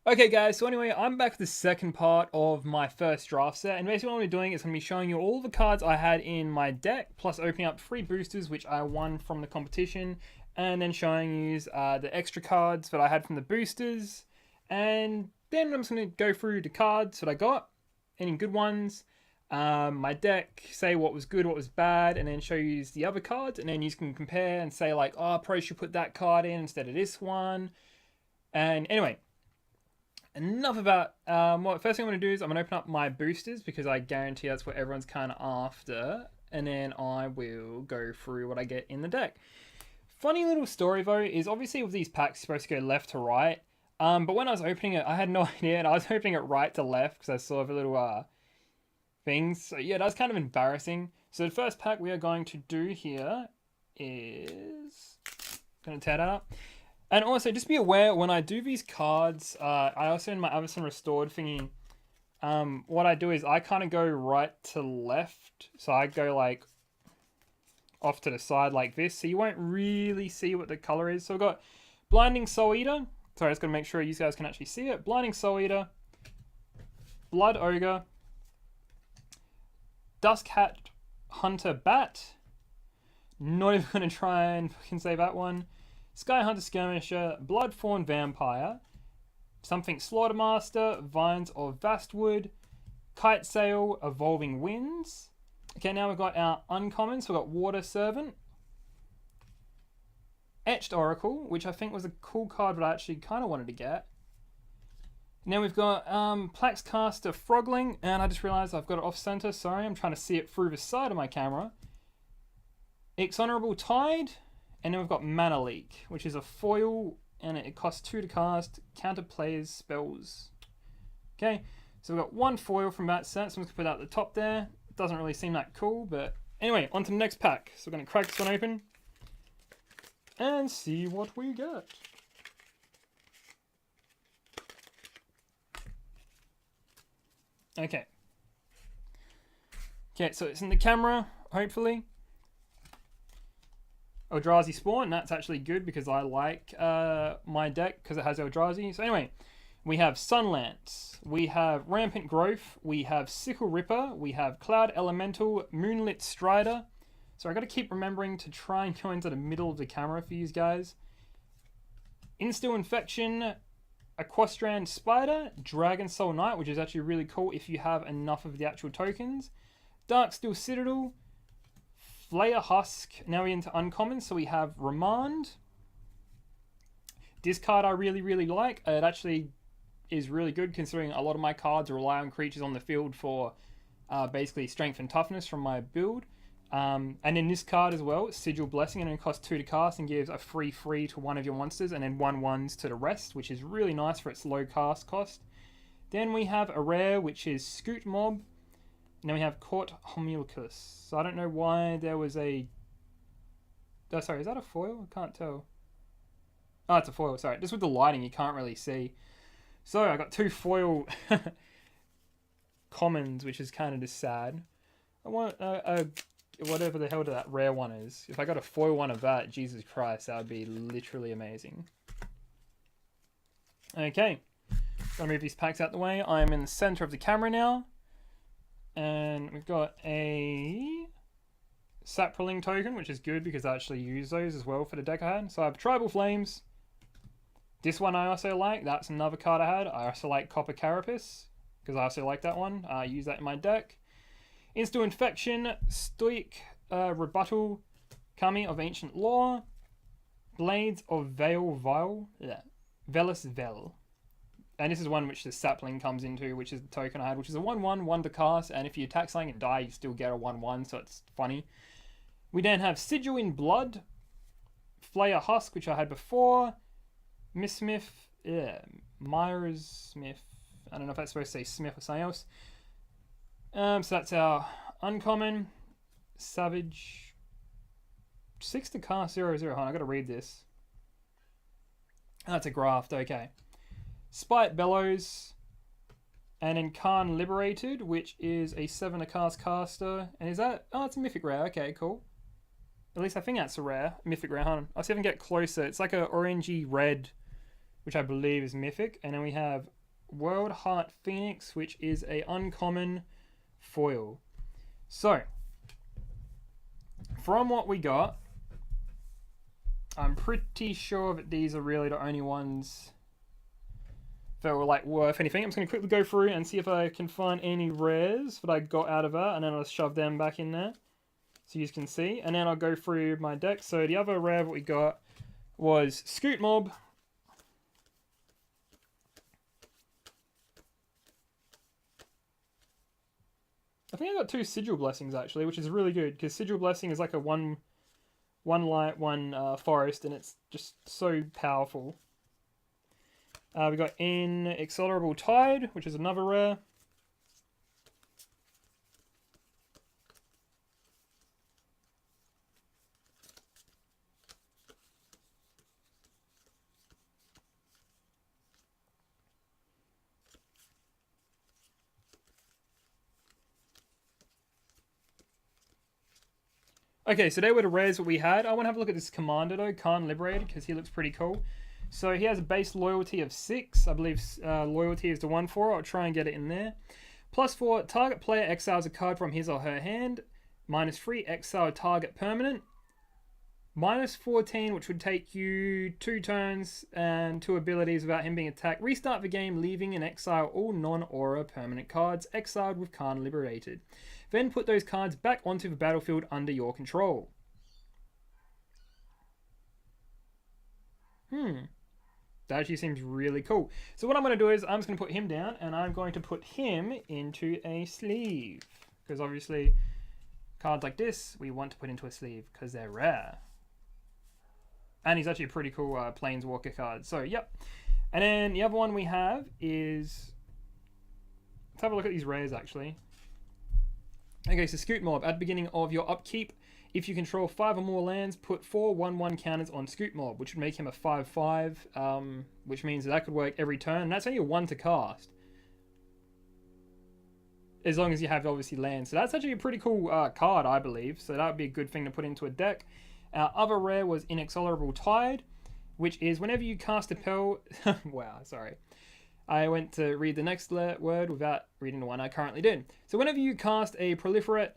Okay guys, so anyway, I'm back for the second part of my first draft set, and basically what I'm doing is I'm going to be showing you all the cards I had in my deck, plus opening up 3 boosters which I won from the competition, and then showing you the extra cards that I had from the boosters, and then I'm just going to go through the cards that I got, any good ones, my deck, say what was good, what was bad, and then show you the other cards, and then you can compare and say like, oh, probably should put that card in instead of this one, and anyway. Enough about what first thing I'm going to do is I'm going to open up my boosters because I guarantee that's what everyone's kind of after, and then I will go through what I get in the deck. Funny little story though is obviously with these packs you're supposed to go left to right, but when I was opening it I had no idea and I was opening it right to left because I saw the little things, so yeah, that's kind of embarrassing. So the first pack we are going to do here is going to tear that up. And also, just be aware, when I do these cards, I also, in my Avison Restored thingy, what I do is I kind of go right to left. So I go, like, off to the side like this. So you won't really see what the color is. So we've got Blinding Soul Eater. Sorry, I just got to make sure you guys can actually see it. Blinding Soul Eater. Blood Ogre. Duskhat Hunter Bat. Not even going to try and fucking say that one. Sky Hunter Skirmisher, Bloodfawn Vampire, something Slaughtermaster, Vines of Vastwood, Kite Sail, Evolving Winds. Okay, now we've got our uncommons. So we've got Water Servant, Etched Oracle, which I think was a cool card, but I actually kind of wanted to get. Now we've got Plaxcaster Frogling, and I just realized I've got it off center. Sorry, I'm trying to see it through the side of my camera. Exonerable Tide. And then we've got Mana Leak, which is a foil, and it costs 2 to cast, counter players' spells. Okay, so we've got 1 foil from that set, so I'm just going to put that at the top there. It doesn't really seem that cool, but anyway, on to the next pack. So we're going to crack this one open and see what we get. Okay. Okay, so it's in the camera, hopefully. Eldrazi Spawn, that's actually good because I like my deck because it has Eldrazi. So anyway, we have Sunlance, we have Rampant Growth, we have Sickle Ripper, we have Cloud Elemental, Moonlit Strider. So I got to keep remembering to try and go into the middle of the camera for you guys. Instill Infection, Equestrian Spider, Dragon Soul Knight, which is actually really cool if you have enough of the actual tokens. Darksteel Citadel, Flayer Husk. Now we're into uncommon, so we have Remand. This card I really like. It actually is really good considering a lot of my cards rely on creatures on the field for basically strength and toughness from my build. And in this card as well, Sigil Blessing, and it costs 2 to cast and gives a free to one of your monsters and then 1/1s to the rest, which is really nice for its low cast cost. Then we have a rare, which is Scoot Mob. And then we have Court Homunculus. So I don't know why there was a... Oh, sorry, is that a foil? I can't tell. Oh, it's a foil, sorry. Just with the lighting, you can't really see. So I got 2 foil commons, which is kind of just sad. I want whatever the hell that rare one is. If I got a foil one of that, Jesus Christ, that would be literally amazing. Okay. Gonna move these packs out the way. I am in the center of the camera now. And we've got a Saproling token, which is good because I actually use those as well for the deck I had. So I have Tribal Flames. This one I also like. That's another card I had. I also like Copper Carapace because I also like that one. I use that in my deck. Instill Infection, Stoic Rebuttal, Kami of Ancient Law, Blades of Veil, Velis Vel. And this is one which the Sapling comes into, which is the token I had, which is a 1/1, 1 to cast, and if you attack something and die, you still get a 1/1, so it's funny. We then have Sigil in Blood, Flayer Husk, which I had before, Miss Smith, Myers Smith, I don't know if that's supposed to say Smith or something else. So that's our uncommon, Savage, 6 to cast, 0/0, hold on, I gotta read this. That's a graft, okay. Spite Bellows, and then Khan Liberated, which is a 7 to cast caster. And is that... Oh, it's a mythic rare. Okay, cool. At least I think that's a rare. Mythic rare, hold on. I'll see if I can get closer. It's like a orangey red which I believe is mythic. And then we have World Heart Phoenix, which is a uncommon foil. So, from what we got, I'm pretty sure that these are really the only ones that were like worth anything. I'm just going to quickly go through and see if I can find any rares that I got out of that, and then I'll shove them back in there so you can see. And then I'll go through my deck. So the other rare that we got was Scoot Mob. I think I got 2 Sigil Blessings actually, which is really good because Sigil Blessing is like a one light, one forest, and it's just so powerful. We got Inexorable Tide, which is another rare. Okay, so they were the rares that we had. I want to have a look at this commander though, Khan Liberated, because he looks pretty cool. So he has a base loyalty of 6. I believe loyalty is the one for it. I'll try and get it in there. +4, target player exiles a card from his or her hand. -3, exile target permanent. -14, which would take you 2 turns and 2 abilities without him being attacked. Restart the game, leaving and exile all non-aura permanent cards exiled with Khan Liberated. Then put those cards back onto the battlefield under your control. That actually seems really cool. So what I'm going to do is I'm just going to put him down, and I'm going to put him into a sleeve. Because obviously, cards like this, we want to put into a sleeve because they're rare. And he's actually a pretty cool Planeswalker card. So, yep. And then the other one we have is... Let's have a look at these rares, actually. Okay, so Scoot Mob. At the beginning of your upkeep, if you control 5 or more lands, put 4 1/1 counters on Scoot Mob, which would make him a 5/5, which means that could work every turn. And that's only a 1 to cast. As long as you have, obviously, lands. So that's actually a pretty cool card, I believe. So that would be a good thing to put into a deck. Our other rare was Inexorable Tide, which is whenever you cast a spell... wow, sorry. I went to read the next word without reading the one I currently did. So whenever you cast a Proliferate,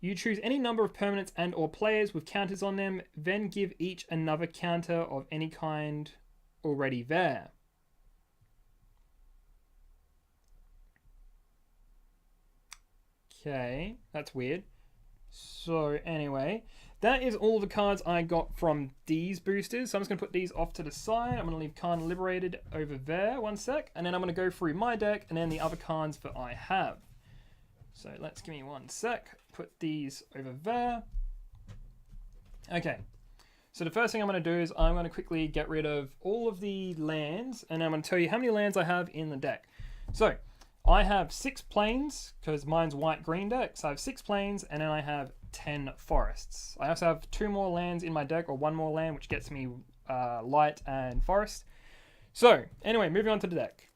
you choose any number of permanents and or players with counters on them, then give each another counter of any kind already there. Okay, that's weird. So anyway, that is all the cards I got from these boosters. So I'm just going to put these off to the side. I'm going to leave Khan Liberated over there, 1 sec. And then I'm going to go through my deck and then the other cards that I have. So let's give me 1 sec. Put these over there. Okay. So the first thing I'm going to do is I'm going to quickly get rid of all of the lands. And I'm going to tell you how many lands I have in the deck. So I have 6 plains, because mine's white-green deck. So I have 6 plains, and then I have 10 forests. I also have 2 more lands in my deck, or 1 more land, which gets me light and forest. So, anyway, moving on to the deck.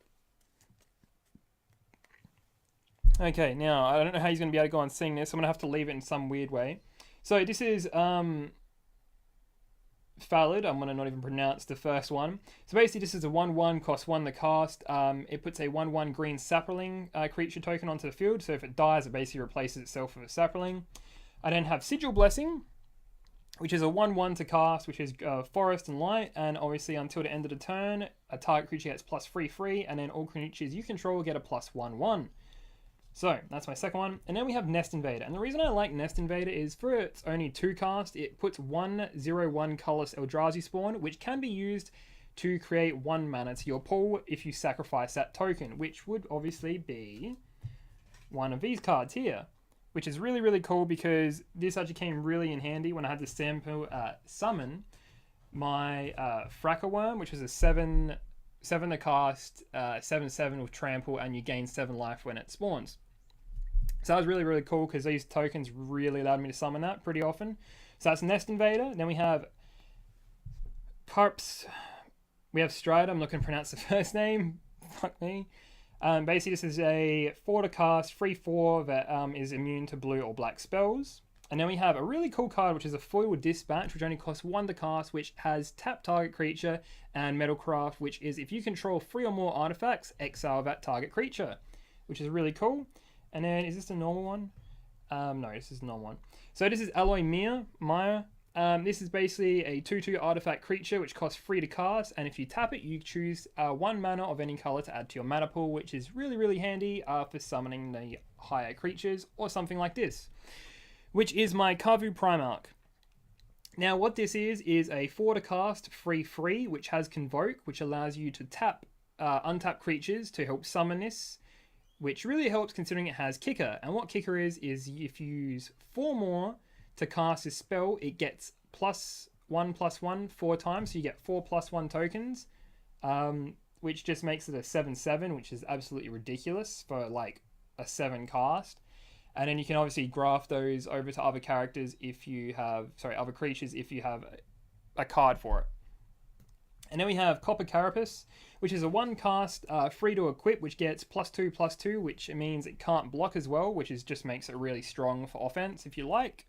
Okay, now, I don't know how he's going to be able to go on seeing this. I'm going to have to leave it in some weird way. So, this is... Thallid. I'm going to not even pronounce the first one. So basically this is a 1/1, costs 1 to cast. It puts a 1/1 green sapling creature token onto the field. So if it dies, it basically replaces itself with a sapling. I then have Sigil Blessing, which is a 1/1 to cast, which is forest and light. And obviously until the end of the turn, a target creature gets +3/3, and then all creatures you control get a +1/1. So, that's my second one. And then we have Nest Invader. And the reason I like Nest Invader is for its only 2 cast, it puts 1/0/1 colorless Eldrazi spawn, which can be used to create 1 mana to your pool if you sacrifice that token, which would obviously be one of these cards here, which is really, really cool because this actually came really in handy when I had to summon my Pelakka Wurm, which was a 7 to cast, 7/7 with trample, and you gain 7 life when it spawns. So that was really, really cool because these tokens really allowed me to summon that pretty often. So that's Nest Invader. Then we have we have Strider. I'm not going to pronounce the first name. Fuck me. Basically, this is a 4 to cast, 3/4 that is immune to blue or black spells. And then we have a really cool card, which is a Foil Dispatch, which only costs 1 to cast, which has tap target creature and Metalcraft, which is if you control 3 or more artifacts, exile that target creature, which is really cool. And then, is this a normal one? No, this is a normal one. So this is Alloy Myr. This is basically a 2/2 artifact creature, which costs 3 to cast, and if you tap it, you choose 1 mana of any color to add to your mana pool, which is really, really handy for summoning the higher creatures, or something like this, which is my Kavu Primarch. Now, what this is a 4 to cast, 3/3, which has Convoke, which allows you to tap untap creatures to help summon this, which really helps considering it has Kicker. And what Kicker is if you use 4 more to cast this spell, it gets +1/+1 4 times, so you get 4 +1 tokens, which just makes it a 7/7, which is absolutely ridiculous for like a 7 cast. And then you can obviously graft those over to other characters if you have, other creatures if you have a card for it. And then we have Copper Carapace, which is a 1 cast, free to equip, which gets +2/+2, which means it can't block as well, which just makes it really strong for offense if you like.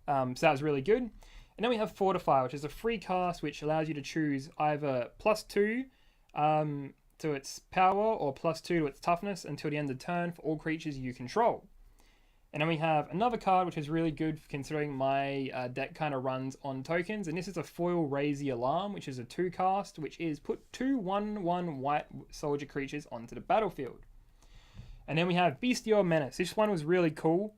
So that was really good. And then we have Fortify, which is a free cast, which allows you to choose either +2 to its power or +2 to its toughness until the end of the turn for all creatures you control. And then we have another card which is really good considering my deck kind of runs on tokens. And this is a Foil Raise the Alarm, which is a 2 cast, which is put 2 1/1 white soldier creatures onto the battlefield. And then we have Bestial Menace. This one was really cool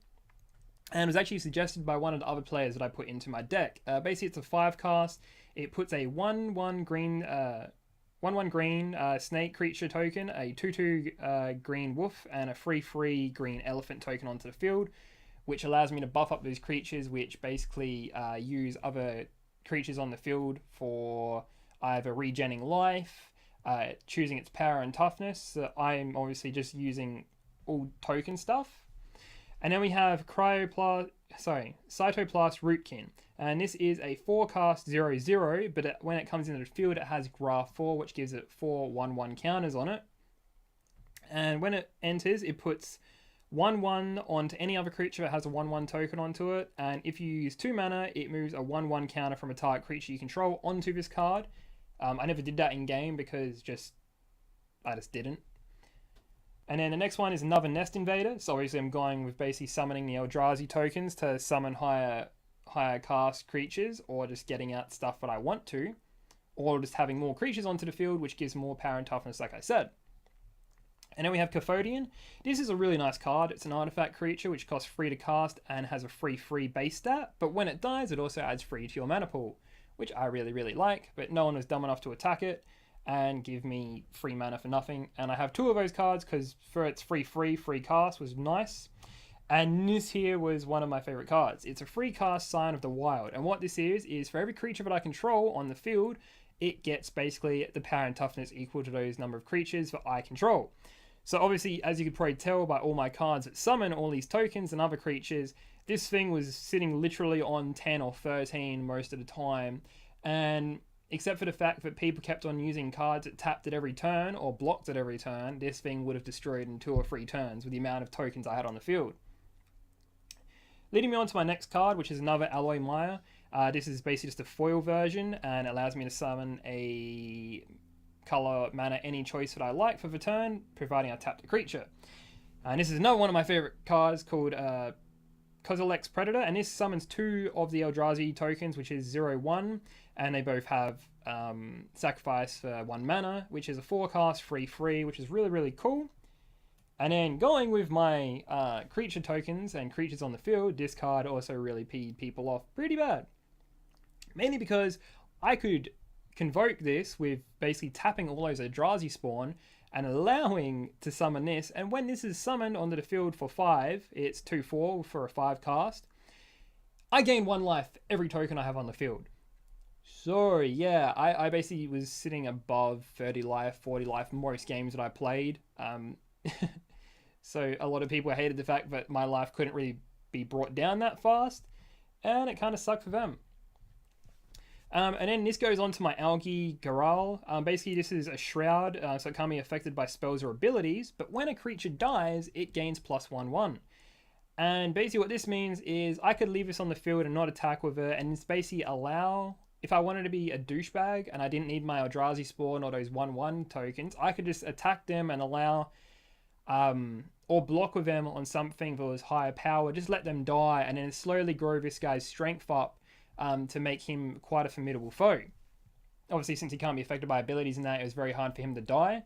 and was actually suggested by one of the other players that I put into my deck. Basically, it's a 5 cast. It puts a 1/1 green... 1/1 green snake creature token, a 2/2 green wolf, and a 3/3 green elephant token onto the field, which allows me to buff up those creatures, which basically use other creatures on the field for either regenning life, choosing its power and toughness. So I'm obviously just using all token stuff. And then we have Cytoplast Root-Kin. And this is a 4 cast 0/0, but when it comes into the field, it has Graph 4, which gives it 4 1/1 counters on it. And when it enters, it puts 1/1 onto any other creature that has a 1/1 token onto it. And if you use 2 mana, it moves a 1/1 counter from a target creature you control onto this card. I never did that in game because I just didn't. And then the next one is another Nest Invader. So obviously I'm going with basically summoning the Eldrazi tokens to summon higher cast creatures, or just getting out stuff that I want to, or just having more creatures onto the field, which gives more power and toughness, like I said. And then we have Cathodian. This is a really nice card. It's an artifact creature which costs 3 to cast and has a 3/3 base stat, but when it dies, it also adds 3 to your mana pool, which I really, really like, but no one was dumb enough to attack it and give me free mana for nothing. And I have 2 of those cards because for its 3/3 free cast was nice. And this here was one of my favorite cards. It's a free cast Scion of the Wild. And what this is for every creature that I control on the field, it gets basically the power and toughness equal to those number of creatures that I control. So obviously, as you could probably tell by all my cards that summon all these tokens and other creatures, this thing was sitting literally on 10 or 13 most of the time. And except for the fact that people kept on using cards that tapped at every turn or blocked at every turn, this thing would have destroyed in 2 or 3 turns with the amount of tokens I had on the field. Leading me on to my next card, which is another Alloy Myr. This is basically just a foil version and allows me to summon a color mana any choice that I like for the turn, providing I tap the creature. And this is another one of my favorite cards called Kozilek's Predator, and this summons 2 of the Eldrazi tokens, which is 0/1, and they both have sacrifice for 1 mana, which is a 4 cast 3/3, which is really, really cool. And then going with my creature tokens and creatures on the field, this card also really peed people off pretty bad. Mainly because I could convoke this with basically tapping all those Eldrazi spawn and allowing to summon this. And when this is summoned onto the field for 5, it's 2/4 for a 5 cast. I gain 1 life every token I have on the field. So yeah, I basically was sitting above 30 life, 40 life most games that I played. So a lot of people hated the fact that my life couldn't really be brought down that fast, and it kind of sucked for them. And then this goes on to my Algae Gharial. Basically, this is a shroud, so it can't be affected by spells or abilities, but when a creature dies, it gains +1/1. And basically what this means is I could leave this on the field and not attack with it, and it's basically allow, if I wanted to be a douchebag and I didn't need my Eldrazi Spawn or those 1/1 tokens, I could just attack them and allow, or block with them on something that was higher power, just let them die, and then slowly grow this guy's strength up to make him quite a formidable foe. Obviously, since he can't be affected by abilities in that, it was very hard for him to die.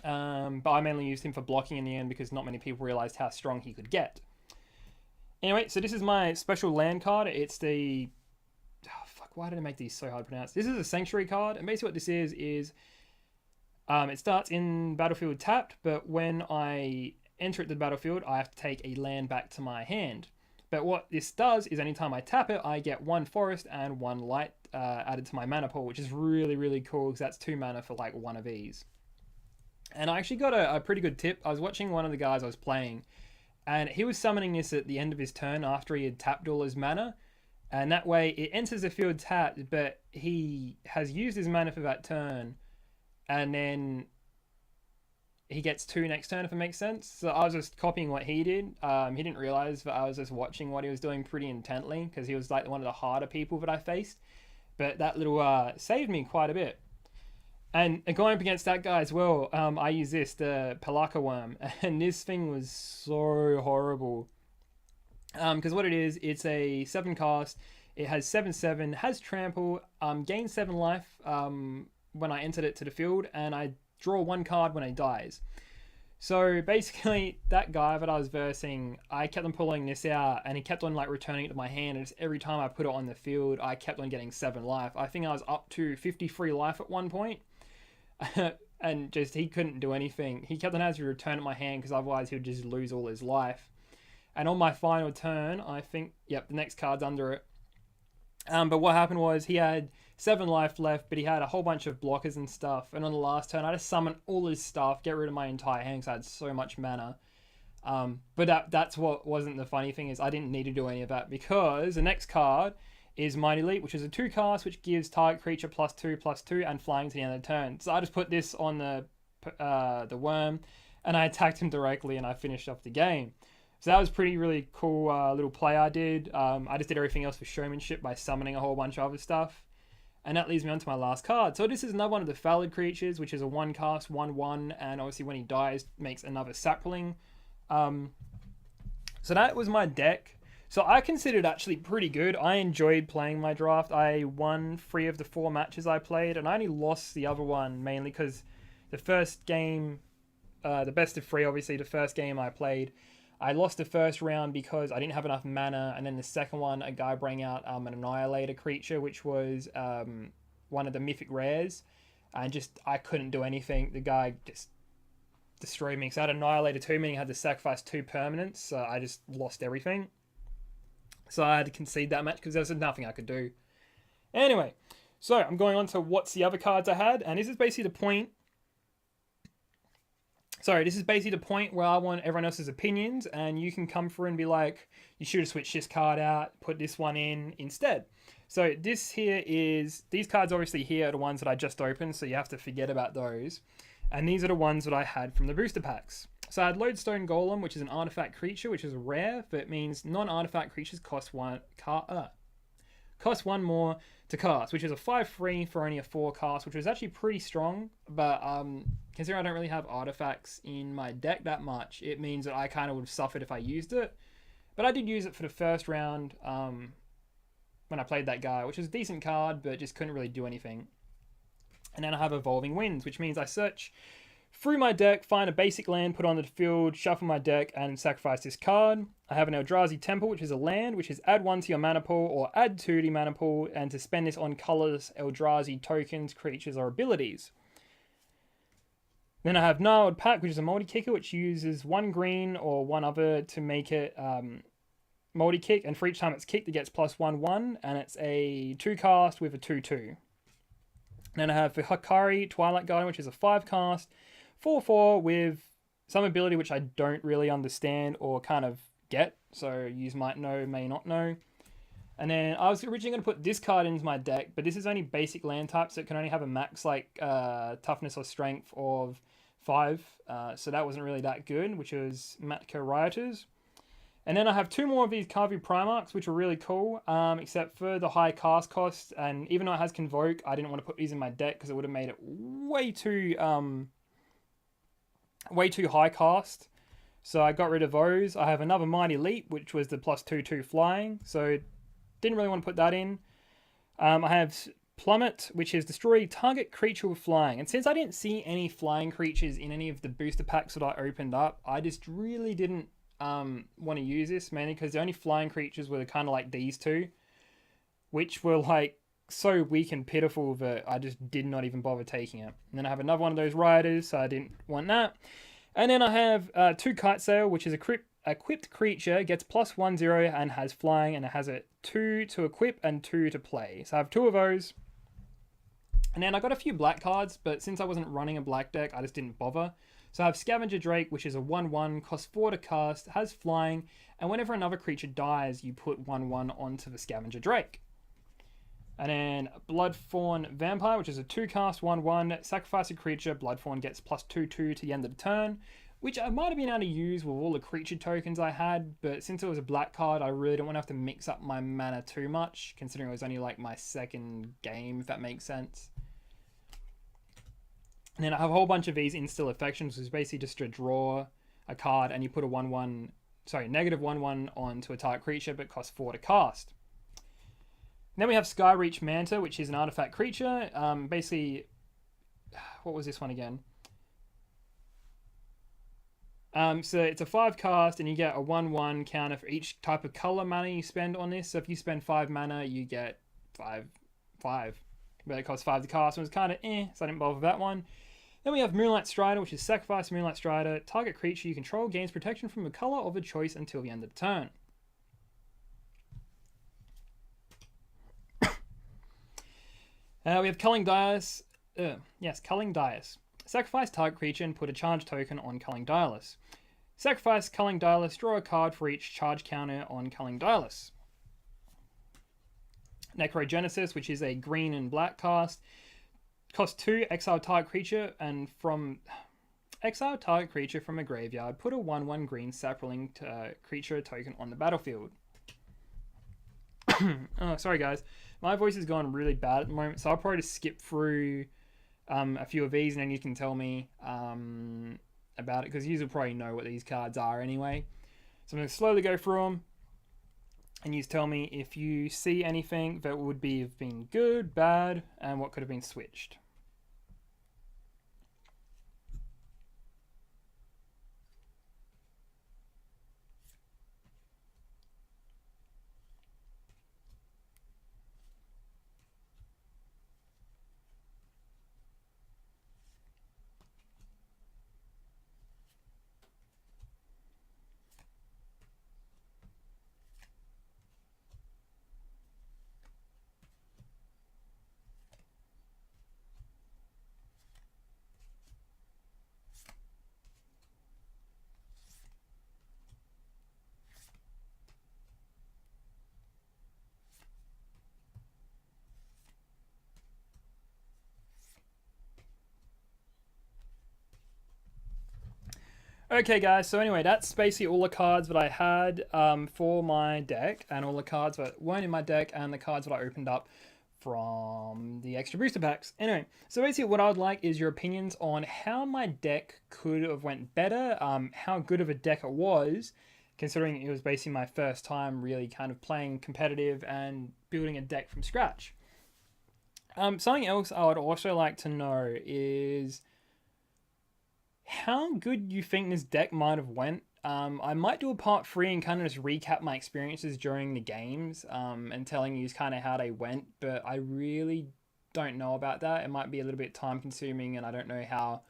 But I mainly used him for blocking in the end because not many people realized how strong he could get. Anyway, so this is my special land card. It's the... Oh, fuck, why did I make these so hard to pronounce? This is a Sanctuary card, and basically what this is it starts in battlefield tapped, but when I enter it to the battlefield, I have to take a land back to my hand. But what this does is anytime I tap it, I get 1 forest and 1 light added to my mana pool, which is really, really cool because that's 2 mana for like 1 of these. And I actually got a pretty good tip. I was watching one of the guys I was playing, and he was summoning this at the end of his turn after he had tapped all his mana. And that way it enters the field tapped, but he has used his mana for that turn. And then he gets 2 next turn, if it makes sense. So I was just copying what he did. He didn't realize that I was just watching what he was doing pretty intently, because he was like one of the harder people that I faced. But that little saved me quite a bit. And going up against that guy as well, I use this, the Pelakka Wurm, and this thing was so horrible. Because what it is, it's a 7 cast, it has 7/7, has trample, gains 7 life when I entered it to the field, and I draw 1 card when it dies. So basically, that guy that I was versing, I kept on pulling this out, and he kept on like returning it to my hand, and just every time I put it on the field, I kept on getting 7 life. I think I was up to 53 life at one point. And just he couldn't do anything. He kept on having to return it to my hand because otherwise he would just lose all his life. And on my final turn, I think, yep, the next card's under it. But what happened was he had 7 life left, but he had a whole bunch of blockers and stuff. And on the last turn, I just summoned all his stuff, get rid of my entire hand because I had so much mana. But that's what wasn't the funny thing, is I didn't need to do any of that, because the next card is Mighty Leap, which is a 2 cast, which gives target creature +2/+2 and flying to the end of the turn. So I just put this on the worm, and I attacked him directly, and I finished off the game. So that was pretty really cool little play I did. I just did everything else for showmanship by summoning a whole bunch of other stuff. And that leads me on to my last card. So this is another one of the Thallid creatures, which is a 1 cast, 1/1, and obviously when he dies, makes another sapling. So that was my deck. So I considered actually pretty good. I enjoyed playing my draft. I won 3 of the 4 matches I played, and I only lost the other one mainly because the first game, the best of 3, obviously, the first game I played, I lost the first round because I didn't have enough mana, and then the second one, a guy brought out an Annihilator creature, which was one of the mythic rares, and just I couldn't do anything. The guy just destroyed me, because I had Annihilator 2, meaning I had to sacrifice 2 permanents, so I just lost everything. So I had to concede that match because there was nothing I could do. Anyway, so I'm going on to what's the other cards I had, and this is basically the point. Sorry, this is basically the point where I want everyone else's opinions, and you can come through and be like, you should have switched this card out, put this one in instead. So this here is, these cards obviously here are the ones that I just opened, so you have to forget about those. And these are the ones that I had from the booster packs. So I had Lodestone Golem, which is an artifact creature, which is rare, but it means non-artifact creatures cost one more to cast, which is a 5/3 for only a 4 cast, which was actually pretty strong. But considering I don't really have artifacts in my deck that much, it means that I kind of would have suffered if I used it. But I did use it for the first round when I played that guy, which is a decent card, but just couldn't really do anything. And then I have Evolving Winds, which means I search through my deck, find a basic land, put it onto the field, shuffle my deck, and sacrifice this card. I have an Eldrazi Temple, which is a land, which is add 1 to your mana pool or add 2 to your mana pool, and to spend this on colorless Eldrazi tokens, creatures, or abilities. Then I have Gnarled Pack, which is a multi-kicker, which uses 1 green or 1 other to make it multi-kick, and for each time it's kicked, it gets +1/1, and it's a 2 cast with a 2/2. Then I have the Hakari Twilight Guardian, which is a 5 cast, 4/4 with some ability which I don't really understand or kind of get, so you might know, may not know. And then I was originally going to put this card into my deck, but this is only basic land type, so it can only have a max like toughness or strength of 5, so that wasn't really that good, which was Matka Rioters. And then I have 2 more of these Kavu Primarchs, which are really cool, except for the high cast cost. And even though it has Convoke, I didn't want to put these in my deck because it would have made it way too high cast. So I got rid of those. I have another Mighty Leap, which was the +2/2 flying. So didn't really want to put that in. I have Plummet, which is destroy target creature with flying. And since I didn't see any flying creatures in any of the booster packs that I opened up, I just really didn't want to use this, mainly because the only flying creatures were kind of like these two, which were like so weak and pitiful that I just did not even bother taking it. And then I have another one of those riders, so I didn't want that. And then I have 2 Kite Sail, which is equipped creature, gets +1/0 and has flying, and it has a 2 to equip and 2 to play. So I have 2 of those. And then I got a few black cards, but since I wasn't running a black deck, I just didn't bother. So I have Scavenger Drake, which is a 1/1, costs 4 to cast, has flying, and whenever another creature dies, you put 1/1 onto the Scavenger Drake. And then Bloodthorn Vampire, which is a 2-cast 1/1, sacrifice a creature, Bloodthorn gets +2/2 to the end of the turn, which I might have been able to use with all the creature tokens I had, but since it was a black card, I really don't want to have to mix up my mana too much, considering it was only like my second game, if that makes sense. And then I have a whole bunch of these Instill Affections, which is basically just to draw a card and you put a -1/1 onto a target creature, but costs 4 to cast. And then we have Skyreach Manta, which is an artifact creature. Basically, what was this one again? So it's a 5 cast, and you get a 1/1 counter for each type of color mana you spend on this. So if you spend 5 mana, you get 5. But it costs 5 to cast, and it was kind of so I didn't bother with that one. Then we have Moonlight Strider, which is sacrifice Moonlight Strider. Target creature you control gains protection from the color of a choice until the end of the turn. We have Culling Dias. Culling Dias. Sacrifice target creature and put a charge token on Culling Dias. Sacrifice Culling Dias, draw a card for each charge counter on Culling Dias. Necrogenesis, which is a green and black cast. Cost 2, exile target creature, and from exile target creature from a graveyard, put a 1/1 green sapling creature token on the battlefield. Oh, sorry guys. My voice is going really bad at the moment, so I'll probably just skip through a few of these, and then you can tell me about it, because you will probably know what these cards are anyway. So I'm going to slowly go through them, and you tell me if you see anything that would have been good, bad, and what could have been switched. Okay guys, so anyway, that's basically all the cards that I had for my deck, and all the cards that weren't in my deck, and the cards that I opened up from the extra booster packs. Anyway, so basically what I would like is your opinions on how my deck could have went better, how good of a deck it was, considering it was basically my first time really kind of playing competitive and building a deck from scratch. Something else I would also like to know is how good you think this deck might have went. I might do a part 3 and kind of just recap my experiences during the games and telling you kind of how they went, but I really don't know about that. It might be a little bit time consuming, and I don't know how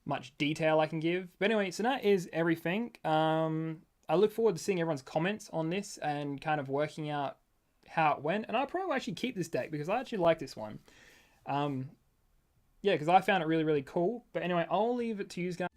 much detail I can give. But anyway, so that is everything. I look forward to seeing everyone's comments on this and kind of working out how it went, and I'll probably actually keep this deck because I actually like this one. Yeah, because I found it really, really cool. But anyway, I'll leave it to you guys.